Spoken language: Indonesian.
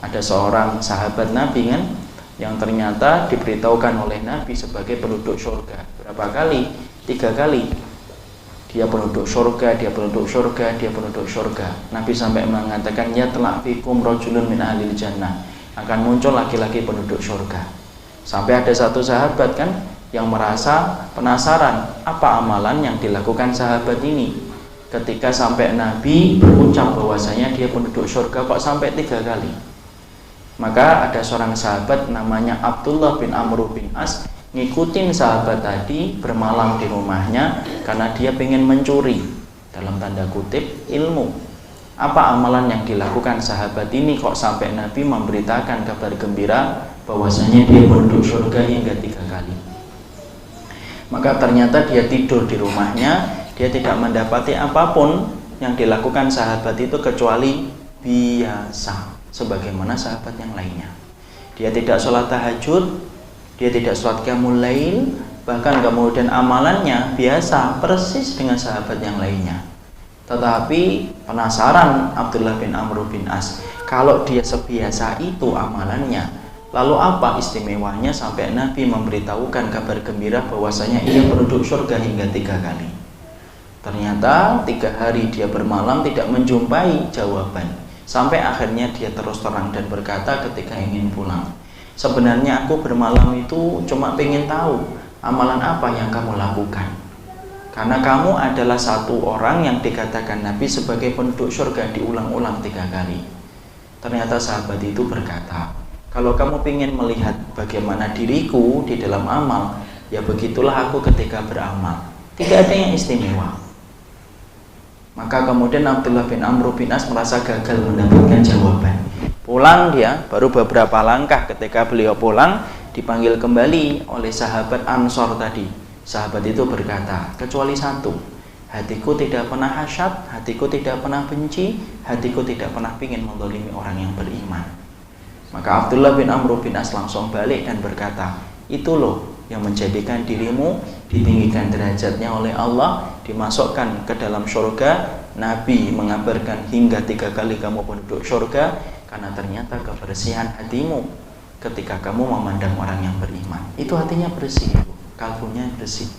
Ada seorang sahabat Nabi kan, yang ternyata diberitahukan oleh Nabi sebagai penduduk surga. Berapa kali? 3 kali. Dia penduduk surga, dia penduduk surga, dia penduduk surga. Nabi sampai mengatakan, ya telak fikum rajulun min ahlil jannah. Akan muncul laki-laki penduduk surga. Sampai ada satu sahabat kan yang merasa penasaran apa amalan yang dilakukan sahabat ini. Ketika sampai Nabi berucap bahwasanya dia penduduk surga kok sampai 3 kali. Maka ada seorang sahabat namanya Abdullah bin Amr bin As ngikutin sahabat tadi bermalam di rumahnya karena dia pengen mencuri, dalam tanda kutip, ilmu. Apa amalan yang dilakukan sahabat ini kok sampai Nabi memberitakan kabar gembira bahwasanya dia penduduk surga hingga 3 kali. Maka ternyata dia tidur di rumahnya, dia tidak mendapati apapun yang dilakukan sahabat itu kecuali biasa sebagaimana sahabat yang lainnya. Dia tidak sholat tahajud, dia tidak sholat qiyamul lail, bahkan kemudian amalannya biasa persis dengan sahabat yang lainnya. Tetapi penasaran Abdullah bin Amr bin As, kalau dia sebiasa itu amalannya, lalu apa istimewanya sampai Nabi memberitahukan kabar gembira bahwasanya ia penduduk surga hingga 3 kali. Ternyata 3 hari dia bermalam tidak menjumpai jawaban. Sampai akhirnya dia terus terang dan berkata ketika ingin pulang, sebenarnya aku bermalam itu cuma pengen tahu amalan apa yang kamu lakukan, karena kamu adalah satu orang yang dikatakan Nabi sebagai penduduk surga diulang-ulang 3 kali. Ternyata sahabat itu berkata, kalau kamu ingin melihat bagaimana diriku di dalam amal, ya begitulah aku ketika beramal, tidak ada yang istimewa. Maka kemudian Abdullah bin Amr bin As merasa gagal mendapatkan jawaban. Pulang dia, baru beberapa langkah ketika beliau pulang, dipanggil kembali oleh sahabat Ansor tadi. Sahabat itu berkata, kecuali satu, hatiku tidak pernah hasyad, hatiku tidak pernah benci, hatiku tidak pernah ingin menzalimi orang yang beriman. Maka Abdullah bin Amr bin As langsung balik dan berkata, itu loh yang menjadikan dirimu ditinggikan derajatnya oleh Allah, dimasukkan ke dalam surga. Nabi mengabarkan hingga 3 kali kamu penduduk surga karena ternyata kebersihan hatimu ketika kamu memandang orang yang beriman. Itu hatinya bersih, kalbunya bersih.